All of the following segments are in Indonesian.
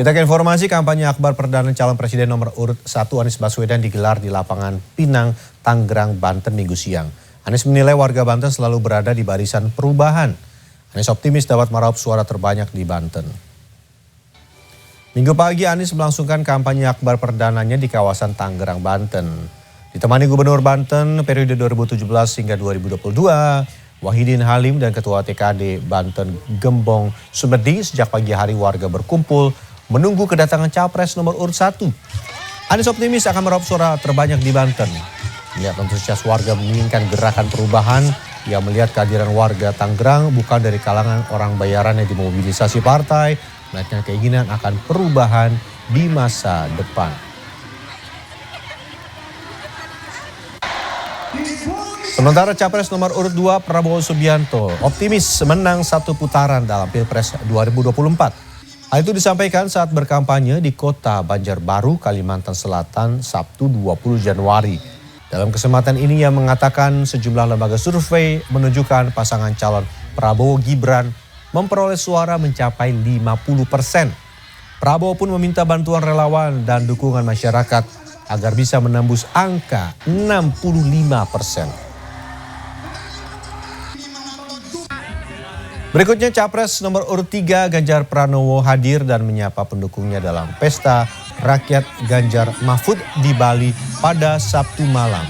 Kita ke informasi kampanye akbar perdana calon presiden nomor urut 1 Anies Baswedan digelar di lapangan Pinang, Tangerang, Banten minggu siang. Anies menilai warga Banten selalu berada di barisan perubahan. Anies optimis dapat meraup suara terbanyak di Banten. Minggu pagi Anies melangsungkan kampanye akbar perdananya di kawasan Tangerang, Banten. Ditemani Gubernur Banten periode 2017 hingga 2022, Wahidin Halim dan Ketua TKD Banten Gembong Sumedi. Sejak pagi hari warga berkumpul menunggu kedatangan capres nomor urut 1. Anies optimis akan meraup suara terbanyak di Banten. Melihat antusias warga menginginkan gerakan perubahan, ia melihat kehadiran warga Tangerang bukan dari kalangan orang bayaran yang dimobilisasi partai, melainkan keinginan akan perubahan di masa depan. Sementara capres nomor urut 2 Prabowo Subianto optimis menang satu putaran dalam Pilpres 2024. Hal itu disampaikan saat berkampanye di kota Banjarbaru, Kalimantan Selatan, Sabtu 20 Januari. Dalam kesempatan ini ia mengatakan sejumlah lembaga survei menunjukkan pasangan calon Prabowo Gibran memperoleh suara mencapai 50%. Prabowo pun meminta bantuan relawan dan dukungan masyarakat agar bisa menembus angka 65%. Berikutnya Capres nomor urut 3 Ganjar Pranowo hadir dan menyapa pendukungnya dalam pesta rakyat Ganjar Mahfud di Bali pada Sabtu malam.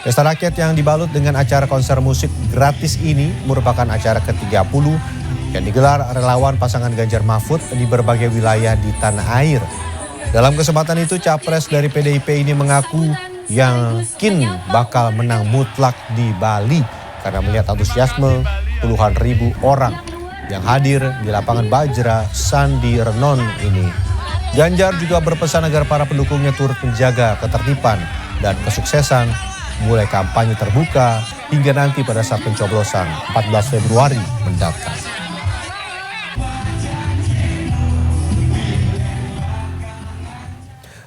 Pesta rakyat yang dibalut dengan acara konser musik gratis ini merupakan acara ke-30 yang digelar relawan pasangan Ganjar Mahfud di berbagai wilayah di tanah air. Dalam kesempatan itu Capres dari PDIP ini mengaku yakin bakal menang mutlak di Bali karena melihat antusiasme puluhan ribu orang yang hadir di lapangan Bajra Sandi Renon ini. Ganjar juga berpesan agar para pendukungnya turut menjaga ketertiban dan kesuksesan mulai kampanye terbuka hingga nanti pada saat pencoblosan 14 Februari mendatang.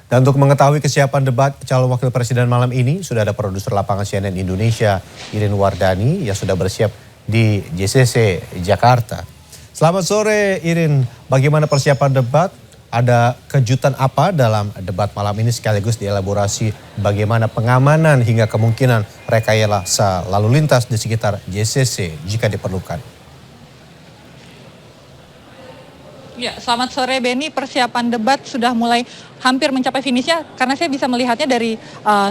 Dan untuk mengetahui kesiapan debat calon wakil presiden malam ini, sudah ada produser lapangan CNN Indonesia, Irin Wardani, yang sudah bersiap di JCC Jakarta. Selamat sore Irin, bagaimana persiapan debat? Ada kejutan apa dalam debat malam ini sekaligus dielaborasi bagaimana pengamanan hingga kemungkinan rekayasa lalu lintas di sekitar JCC jika diperlukan? Ya, selamat sore Benny. Persiapan debat sudah mulai hampir mencapai finishnya karena saya bisa melihatnya dari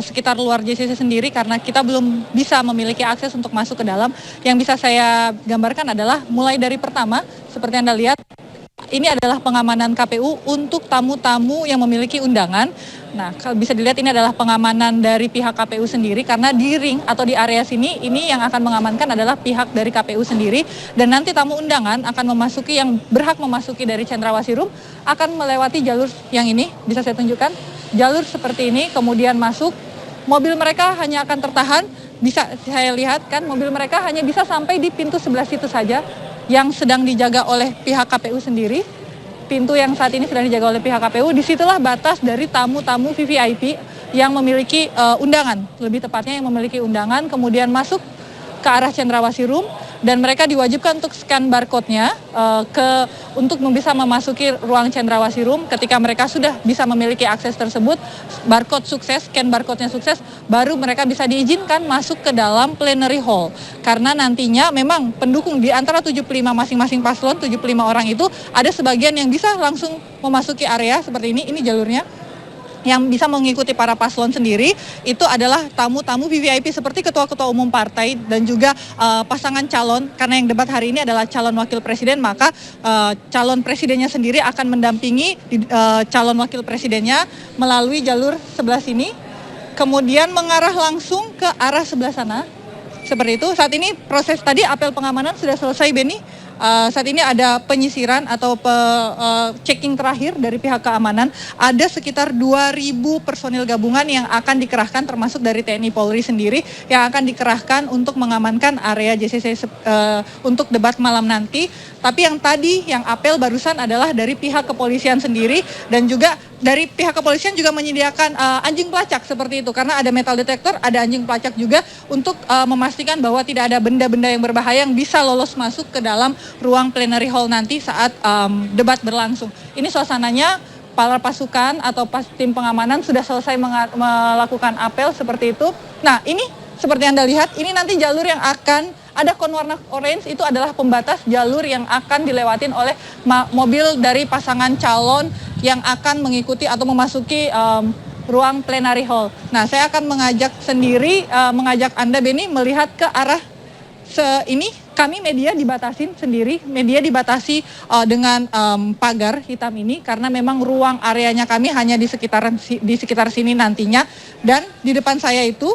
sekitar luar JCC sendiri karena kita belum bisa memiliki akses untuk masuk ke dalam. Yang bisa saya gambarkan adalah mulai dari pertama seperti Anda lihat ini adalah pengamanan KPU untuk tamu-tamu yang memiliki undangan. Nah, kalau bisa dilihat ini adalah pengamanan dari pihak KPU sendiri karena di ring atau di area sini ini yang akan mengamankan adalah pihak dari KPU sendiri dan nanti tamu undangan akan memasuki yang berhak memasuki dari Cendrawasih Room akan melewati jalur yang ini, bisa saya tunjukkan. Jalur seperti ini kemudian masuk, mobil mereka hanya akan tertahan, bisa saya lihat kan mobil mereka hanya bisa sampai di pintu sebelah situ saja yang sedang dijaga oleh pihak KPU sendiri. Pintu yang saat ini sedang dijaga oleh pihak KPU, disitulah batas dari tamu-tamu VVIP yang memiliki undangan, lebih tepatnya yang memiliki undangan, kemudian masuk ke arah Cendrawasih Room dan mereka diwajibkan untuk scan barcode-nya untuk bisa memasuki ruang Cendrawasih Room. Ketika mereka sudah bisa memiliki akses tersebut, barcode sukses, scan barcode-nya sukses, baru mereka bisa diizinkan masuk ke dalam plenary hall. Karena nantinya memang pendukung di antara 75 masing-masing paslon, 75 orang itu ada sebagian yang bisa langsung memasuki area seperti ini jalurnya. Yang bisa mengikuti para paslon sendiri itu adalah tamu-tamu VVIP seperti ketua-ketua umum partai dan juga pasangan calon, karena yang debat hari ini adalah calon wakil presiden, maka calon presidennya sendiri akan mendampingi calon wakil presidennya melalui jalur sebelah sini, kemudian mengarah langsung ke arah sebelah sana. Seperti itu. Saat ini proses tadi apel pengamanan sudah selesai, Benny. Saat ini ada penyisiran atau checking terakhir dari pihak keamanan. Ada sekitar 2.000 personil gabungan yang akan dikerahkan termasuk dari TNI Polri sendiri yang akan dikerahkan untuk mengamankan area JCC untuk debat malam nanti. Tapi yang tadi yang apel barusan adalah dari pihak kepolisian sendiri dan juga dari pihak kepolisian juga menyediakan anjing pelacak seperti itu karena ada metal detektor, ada anjing pelacak juga untuk memastikan bahwa tidak ada benda-benda yang berbahaya yang bisa lolos masuk ke dalam ruang plenary hall nanti saat debat berlangsung. Ini suasananya, para pasukan atau tim pengamanan sudah selesai melakukan apel seperti itu. Nah, ini seperti Anda lihat, ini nanti jalur yang akan ada kon warna orange, itu adalah pembatas jalur yang akan dilewatin oleh mobil dari pasangan calon yang akan mengikuti atau memasuki ruang plenary hall. Nah, saya akan mengajak Anda, Beni, melihat ke arah ini. Kami media dibatasin sendiri, media dibatasi dengan pagar hitam ini karena memang ruang areanya kami hanya di sekitar sini nantinya. Dan di depan saya itu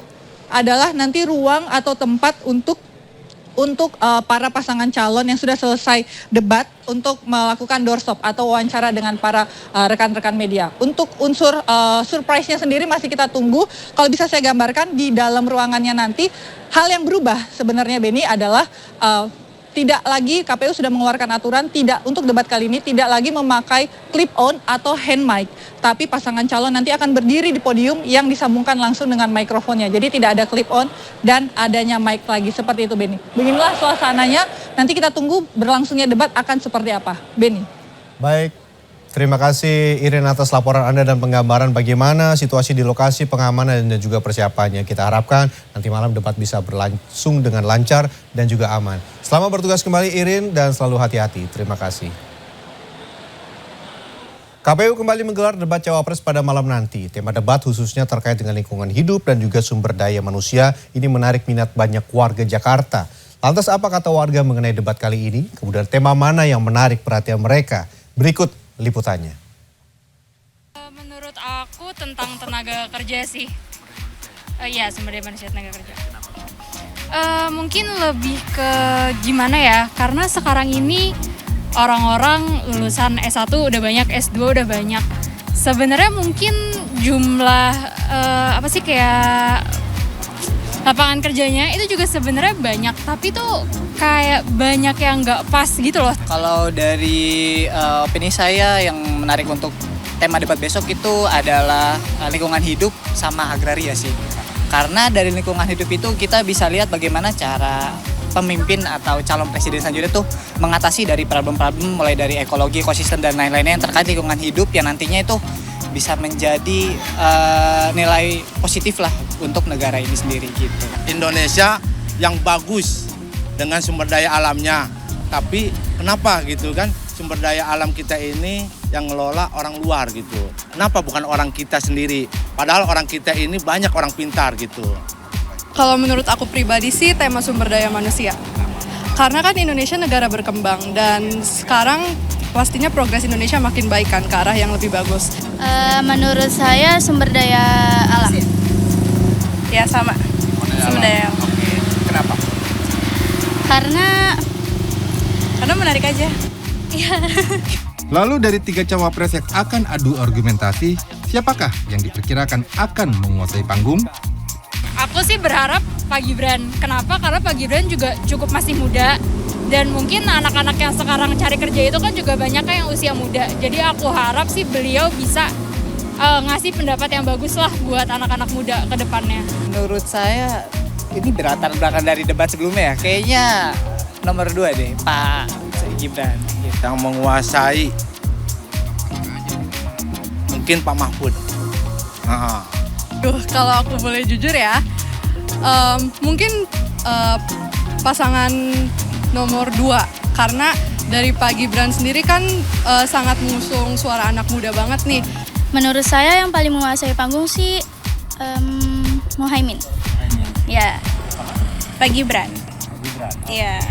adalah nanti ruang atau tempat untuk para pasangan calon yang sudah selesai debat untuk melakukan doorstop atau wawancara dengan para rekan-rekan media. Untuk unsur surprise-nya sendiri masih kita tunggu. Kalau bisa saya gambarkan di dalam ruangannya nanti, hal yang berubah sebenarnya, Beni, adalah tidak lagi KPU sudah mengeluarkan aturan untuk debat kali ini tidak lagi memakai clip on atau hand mic, tapi pasangan calon nanti akan berdiri di podium yang disambungkan langsung dengan mikrofonnya. Jadi tidak ada clip on dan adanya mic lagi seperti itu, Beni. Beginilah suasananya. Nanti kita tunggu berlangsungnya debat akan seperti apa, Beni. Baik. Terima kasih Irin atas laporan Anda dan penggambaran bagaimana situasi di lokasi pengamanan dan juga persiapannya. Kita harapkan nanti malam debat bisa berlangsung dengan lancar dan juga aman. Selamat bertugas kembali Irin dan selalu hati-hati. Terima kasih. KPU kembali menggelar debat Cawapres pada malam nanti. Tema debat khususnya terkait dengan lingkungan hidup dan juga sumber daya manusia ini menarik minat banyak warga Jakarta. Lantas apa kata warga mengenai debat kali ini? Kemudian tema mana yang menarik perhatian mereka? Berikut liputannya. Menurut aku tentang tenaga kerja sih. Iya, sumber daya manusia, tenaga kerja. Mungkin lebih ke gimana ya? Karena sekarang ini orang-orang lulusan S1 udah banyak, S2 udah banyak. Sebenarnya mungkin jumlah kayak lapangan kerjanya itu juga sebenarnya banyak, tapi tuh kayak banyak yang nggak pas gitu loh. Kalau dari opini saya yang menarik untuk tema debat besok itu adalah lingkungan hidup sama agraria sih. Karena dari lingkungan hidup itu kita bisa lihat bagaimana cara pemimpin atau calon presiden selanjutnya tuh mengatasi dari problem-problem mulai dari ekologi, ekosistem dan lain-lainnya yang terkait lingkungan hidup yang nantinya itu bisa menjadi nilai positif lah untuk negara ini sendiri gitu. Indonesia yang bagus dengan sumber daya alamnya, tapi kenapa gitu kan sumber daya alam kita ini yang ngelola orang luar gitu. Kenapa bukan orang kita sendiri? Padahal orang kita ini banyak orang pintar gitu. Kalau menurut aku pribadi sih tema sumber daya manusia. Karena kan Indonesia negara berkembang dan sekarang pastinya progres Indonesia makin baik kan ke arah yang lebih bagus. Menurut saya sumber daya alam. Ya sama. Sumber daya alam. Oke. Kenapa? Karena menarik aja. Lalu dari 3 cawapres yang akan adu argumentasi, siapakah yang diperkirakan akan menguasai panggung? Aku sih berharap Pak Gibran. Kenapa? Karena Pak Gibran juga cukup masih muda. Dan mungkin anak-anak yang sekarang cari kerja itu kan juga banyak yang usia muda. Jadi aku harap sih beliau bisa ngasih pendapat yang bagus lah buat anak-anak muda ke depannya. Menurut saya ini berlatar belakang dari debat sebelumnya ya. Kayaknya nomor 2 deh, Pak Gibran. Yang menguasai mungkin Pak Mahfud. Kalau aku boleh jujur ya, mungkin pasangan nomor 2 karena dari Pak Gibran sendiri kan sangat mengusung suara anak muda banget nih. menurut saya yang paling menguasai panggung sih Muhaimin. Ya, Pak Gibran. Iya.